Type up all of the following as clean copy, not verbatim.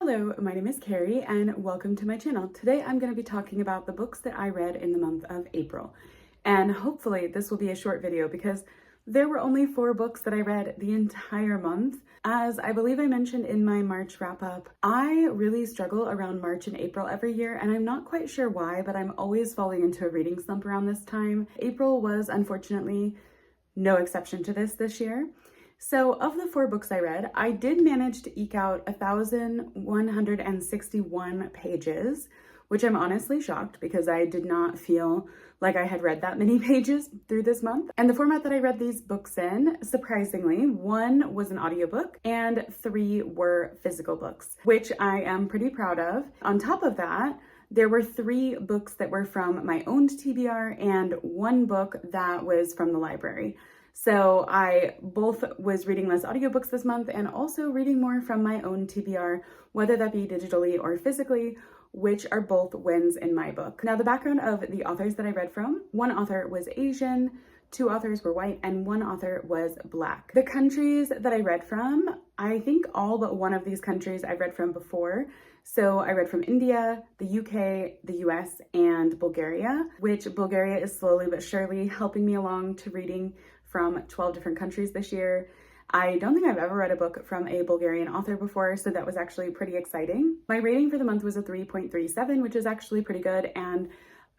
Hello, my name is Carrie and welcome to my channel. Today I'm going to be talking about the books that I read in the month of April. And hopefully this will be a short video because there were only 4 books that I read the entire month. As I believe I mentioned in my March wrap up, I really struggle around March and April every year, and I'm not quite sure why, but I'm always falling into a reading slump around this time. April was unfortunately no exception to this year. So of the 4 books I read, I did manage to eke out 1,161 pages, which I'm honestly shocked because I did not feel like I had read that many pages through this month. And the format that I read these books in, surprisingly, 1 was an audiobook and 3 were physical books, which I am pretty proud of. On top of that, there were 3 books that were from my own TBR and 1 book that was from the library. So I both was reading less audiobooks this month and also reading more from my own TBR, whether that be digitally or physically, which are both wins in my book. Now, the background of the authors that I read from: 1 author was Asian, 2 authors were white, and 1 author was Black. The countries that I read from, I think all but 1 of these countries I've read from before. So I read from India, the UK, the US, and Bulgaria, which Bulgaria is slowly but surely helping me along to reading from 12 different countries this year. I don't think I've ever read a book from a Bulgarian author before, so that was actually pretty exciting. My rating for the month was a 3.37, which is actually pretty good, and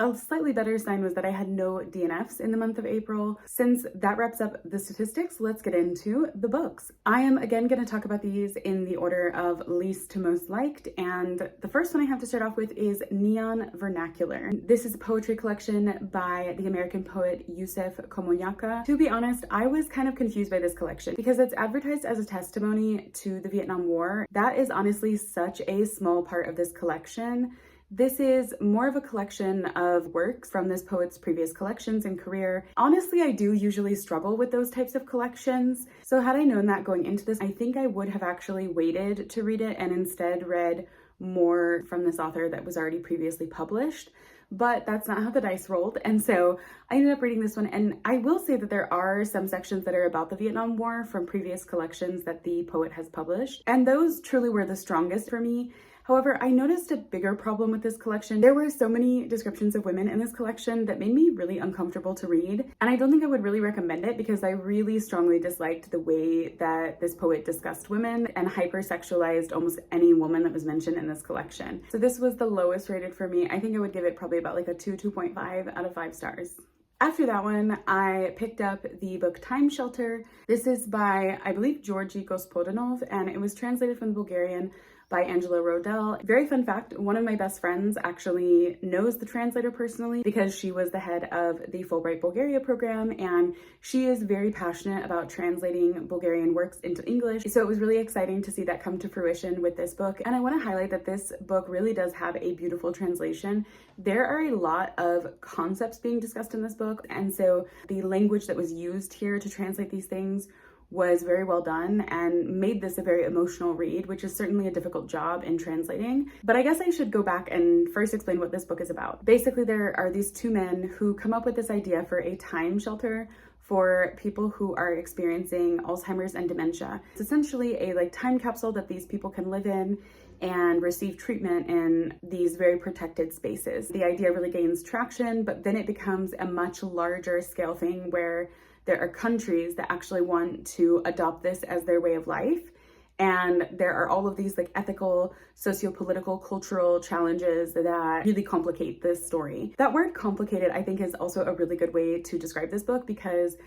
a slightly better sign was that I had no DNFs in the month of April. Since that wraps up the statistics, let's get into the books. I am again going to talk about these in the order of least to most liked, and the first one I have to start off with is Neon Vernacular. This is a poetry collection by the American poet Yusef Komunyakaa. To be honest, I was kind of confused by this collection because it's advertised as a testimony to the Vietnam War. That is honestly such a small part of this collection. This is more of a collection of works from this poet's previous collections and career. Honestly, I do usually struggle with those types of collections. So had I known that going into this, I think I would have actually waited to read it and instead read more from this author that was already previously published. But that's not how the dice rolled. And so I ended up reading this one. And I will say that there are some sections that are about the Vietnam War from previous collections that the poet has published. And those truly were the strongest for me. However, I noticed a bigger problem with this collection. There were so many descriptions of women in this collection that made me really uncomfortable to read. And I don't think I would really recommend it because I really strongly disliked the way that this poet discussed women and hypersexualized almost any woman that was mentioned in this collection. So this was the lowest rated for me. I think I would give it probably about like a 2.5 out of 5 stars. After that one, I picked up the book Time Shelter. This is by, I believe, Georgi Gospodinov, and it was translated from the Bulgarian by Rodel. Very fun fact, one of my best friends actually knows the translator personally because she was the head of the Fulbright Bulgaria program, and she is very passionate about translating Bulgarian works into English. So it was really exciting to see that come to fruition with this book. And I want to highlight that this book really does have a beautiful translation. There are a lot of concepts being discussed in this book, and so the language that was used here to translate these things was very well done and made this a very emotional read, which is certainly a difficult job in translating. But I guess I should go back and first explain what this book is about. Basically, there are these 2 men who come up with this idea for a time shelter for people who are experiencing Alzheimer's and dementia. It's essentially a time capsule that these people can live in and receive treatment in these very protected spaces. The idea really gains traction, but then it becomes a much larger scale thing where there are countries that actually want to adopt this as their way of life. And there are all of these ethical, socio-political, cultural challenges that really complicate this story. That word complicated, I think, is also a really good way to describe this book because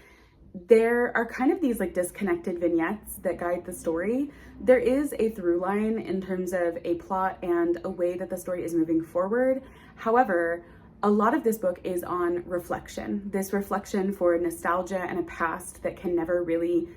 there are kind of these disconnected vignettes that guide the story. There is a through line in terms of a plot and a way that the story is moving forward. However, a lot of this book is on reflection. This reflection for nostalgia and a past that can never really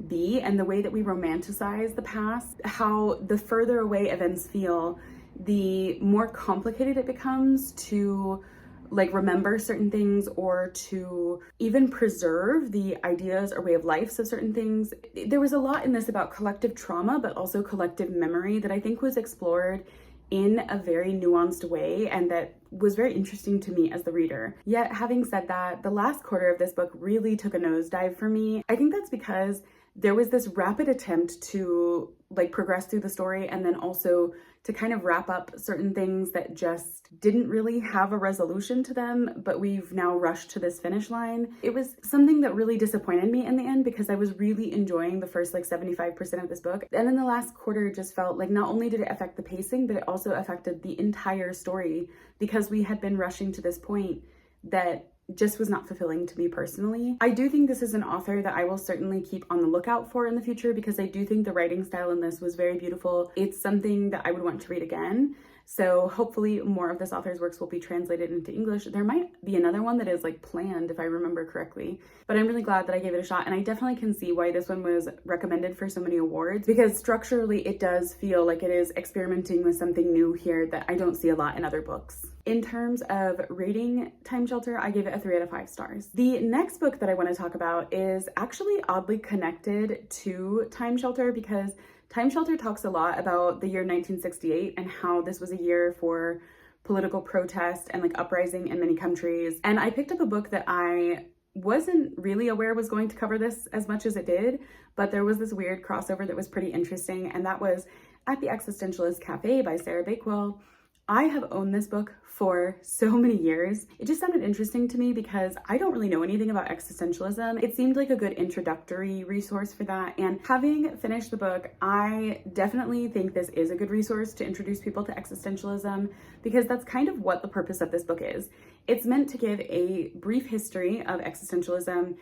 be, and the way that we romanticize the past, how the further away events feel, the more complicated it becomes to remember certain things or to even preserve the ideas or way of life of certain things. There was a lot in this about collective trauma, but also collective memory that I think was explored in a very nuanced way and that was very interesting to me as the reader. Yet, having said that, the last quarter of this book really took a nosedive for me. I think that's because there was this rapid attempt to progress through the story and then also to kind of wrap up certain things that just didn't really have a resolution to them, but we've now rushed to this finish line. It was something that really disappointed me in the end because I was really enjoying the first like 75% of this book. And then the last quarter just felt like not only did it affect the pacing, but it also affected the entire story because we had been rushing to this point that just was not fulfilling to me personally. I do think this is an author that I will certainly keep on the lookout for in the future because I do think the writing style in this was very beautiful. It's something that I would want to read again. So hopefully more of this author's works will be translated into English. There might be another one that is like planned if I remember correctly, but I'm really glad that I gave it a shot. And I definitely can see why this one was recommended for so many awards because structurally it does feel like it is experimenting with something new here that I don't see a lot in other books. In terms of rating Time Shelter, I gave it a 3 out of 5 stars. The next book that I want to talk about is actually oddly connected to Time Shelter because Time Shelter talks a lot about the year 1968 and how this was a year for political protest and like uprising in many countries. And I picked up a book that I wasn't really aware was going to cover this as much as it did, but there was this weird crossover that was pretty interesting, and that was At the Existentialist Café by Sarah Bakewell. I have owned this book for so many years. It just sounded interesting to me because I don't really know anything about existentialism. It seemed like a good introductory resource for that. And having finished the book, I definitely think this is a good resource to introduce people to existentialism because that's kind of what the purpose of this book is. It's meant to give a brief history of existentialism,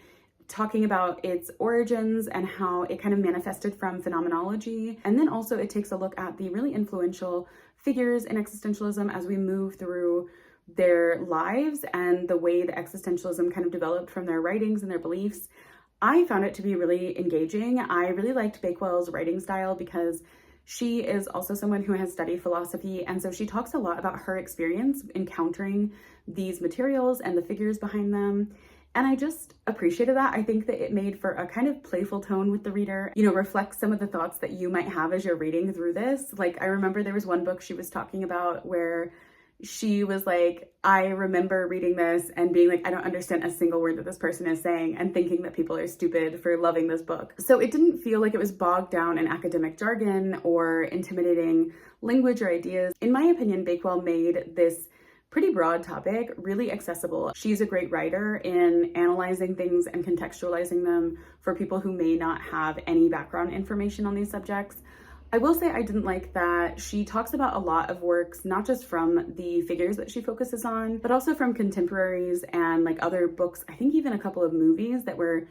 talking about its origins and how it kind of manifested from phenomenology. And then also it takes a look at the really influential figures in existentialism as we move through their lives and the way that existentialism kind of developed from their writings and their beliefs. I found it to be really engaging. I really liked Bakewell's writing style because she is also someone who has studied philosophy, and so she talks a lot about her experience encountering these materials and the figures behind them. And I just appreciated that. I think that it made for a kind of playful tone with the reader, you know, reflects some of the thoughts that you might have as you're reading through this. Like, I remember there was one book she was talking about where she was like, I remember reading this and being like, I don't understand a single word that this person is saying, and thinking that people are stupid for loving this book. So it didn't feel like it was bogged down in academic jargon or intimidating language or ideas. In my opinion, Bakewell made this pretty broad topic really accessible. She's a great writer in analyzing things and contextualizing them for people who may not have any background information on these subjects. I will say I didn't like that she talks about a lot of works, not just from the figures that she focuses on, but also from contemporaries and like other books, I think even a couple of movies that were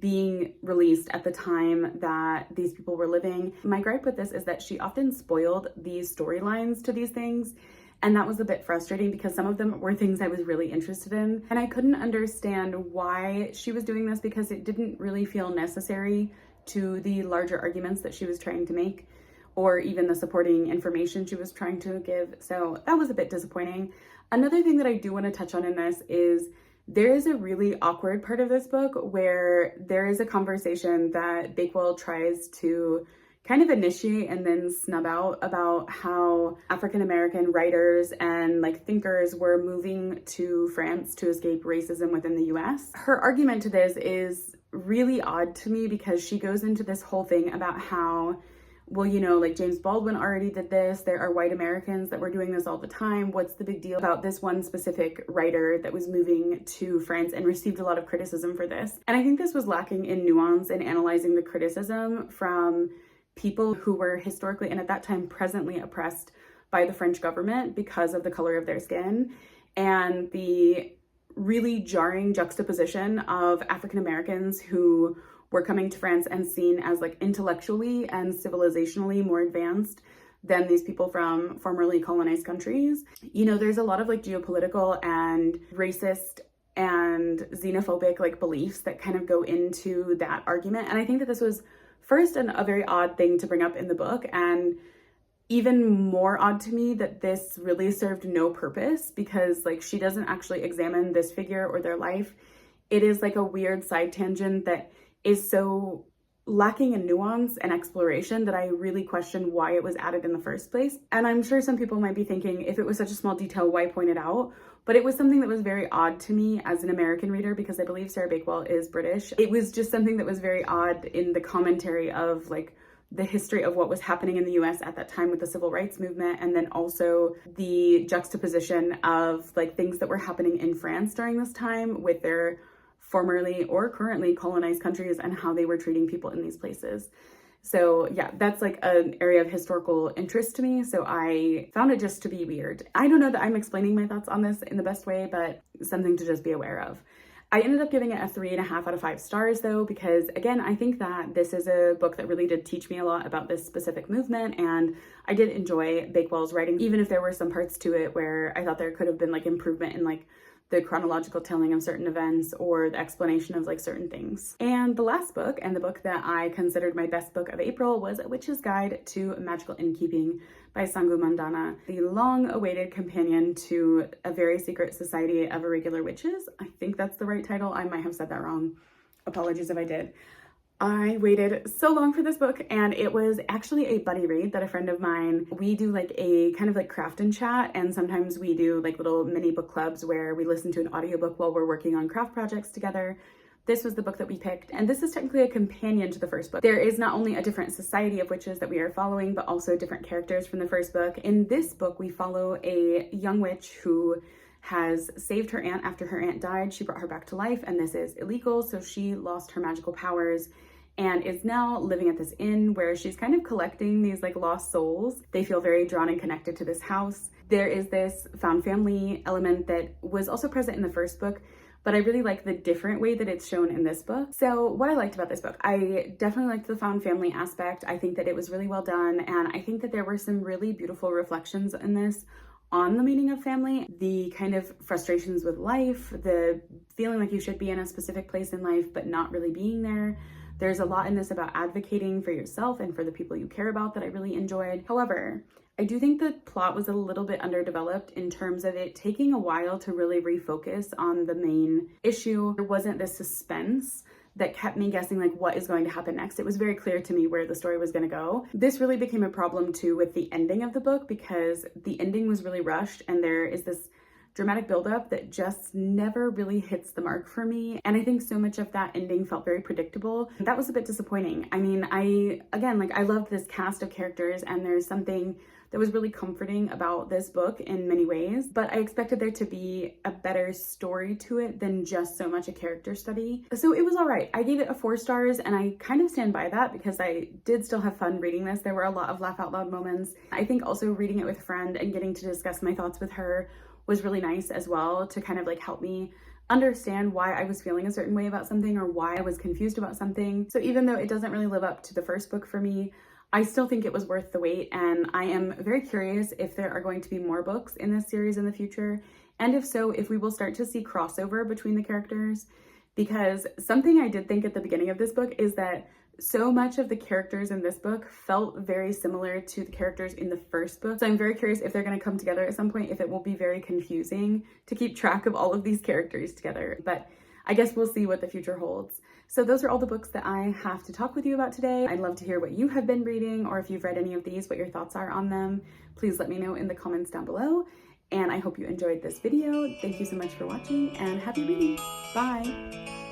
being released at the time that these people were living. My gripe with this is that she often spoiled these storylines to these things, and that was a bit frustrating because some of them were things I was really interested in, and I couldn't understand why she was doing this because it didn't really feel necessary to the larger arguments that she was trying to make, or even the supporting information she was trying to give. So that was a bit disappointing. Another thing that I do want to touch on in this is there is a really awkward part of this book where there is a conversation that Bakewell tries to kind of initiate and then snub out about how African-American writers and like thinkers were moving to France to escape racism within the US. Her argument to this is really odd to me because she goes into this whole thing about how, well, you know, like James Baldwin already did this. There are white Americans that were doing this all the time. What's the big deal about this one specific writer that was moving to France and received a lot of criticism for this? And I think this was lacking in nuance in analyzing the criticism from people who were historically and at that time presently oppressed by the French government because of the color of their skin, and the really jarring juxtaposition of African Americans who were coming to France and seen as like intellectually and civilizationally more advanced than these people from formerly colonized countries. You know, there's a lot of like geopolitical and racist and xenophobic like beliefs that kind of go into that argument. And I think that this was first a very odd thing to bring up in the book, and even more odd to me that this really served no purpose because like she doesn't actually examine this figure or their life. It is like a weird side tangent that is so lacking in nuance and exploration that I really question why it was added in the first place. And I'm sure some people might be thinking, if it was such a small detail, why point it out? But it was something that was very odd to me as an American reader because I believe Sarah Bakewell is British. It was just something that was very odd in the commentary of like the history of what was happening in the US at that time with the civil rights movement, and then also the juxtaposition of like things that were happening in France during this time with their formerly or currently colonized countries and how they were treating people in these places. So yeah, that's like an area of historical interest to me. So I found it just to be weird. I don't know that I'm explaining my thoughts on this in the best way, but something to just be aware of. I ended up giving it a 3.5 out of 5 stars though, because again, I think that this is a book that really did teach me a lot about this specific movement, and I did enjoy Bakewell's writing, even if there were some parts to it where I thought there could have been like improvement in like the chronological telling of certain events or the explanation of like certain things. And the last book, and the book that I considered my best book of April, was A Witch's Guide to Magical Innkeeping by Sangu Mandanna, the long-awaited companion to A Very Secret Society of Irregular Witches. I think that's the right title. I might have said that wrong. Apologies if I did. I waited so long for this book, and it was actually a buddy read that a friend of mine, we do like a kind of like craft and chat, and sometimes we do like little mini book clubs where we listen to an audiobook while we're working on craft projects together. This was the book that we picked, and this is technically a companion to the first book. There is not only a different society of witches that we are following, but also different characters from the first book. In this book, we follow a young witch who has saved her aunt after her aunt died. She brought her back to life, and this is illegal, so she lost her magical powers and is now living at this inn where she's kind of collecting these like lost souls. They feel very drawn and connected to this house. There is this found family element that was also present in the first book, but I really like the different way that it's shown in this book. So what I liked about this book, I definitely liked the found family aspect. I think that it was really well done, and I think that there were some really beautiful reflections in this on the meaning of family, the kind of frustrations with life, the feeling like you should be in a specific place in life but not really being there. There's a lot in this about advocating for yourself and for the people you care about that I really enjoyed. However, I do think the plot was a little bit underdeveloped in terms of it taking a while to really refocus on the main issue. There wasn't this suspense that kept me guessing like what is going to happen next. It was very clear to me where the story was going to go. This really became a problem too with the ending of the book, because the ending was really rushed and there is this dramatic buildup that just never really hits the mark for me. And I think so much of that ending felt very predictable. That was a bit disappointing. I mean, I loved this cast of characters, and there's something that was really comforting about this book in many ways, but I expected there to be a better story to it than just so much a character study. So it was all right. I gave it a 4 stars, and I kind of stand by that because I did still have fun reading this. There were a lot of laugh out loud moments. I think also reading it with a friend and getting to discuss my thoughts with her was really nice as well, to kind of like help me understand why I was feeling a certain way about something or why I was confused about something. So even though it doesn't really live up to the first book for me, I still think it was worth the wait, and I am very curious if there are going to be more books in this series in the future, and if so, if we will start to see crossover between the characters, because something I did think at the beginning of this book is that so much of the characters in this book felt very similar to the characters in the first book. So I'm very curious if they're going to come together at some point, if it will be very confusing to keep track of all of these characters together. But I guess we'll see what the future holds. So those are all the books that I have to talk with you about today. I'd love to hear what you have been reading, or if you've read any of these, what your thoughts are on them. Please let me know in the comments down below. And I hope you enjoyed this video. Thank you so much for watching, and happy reading. Bye.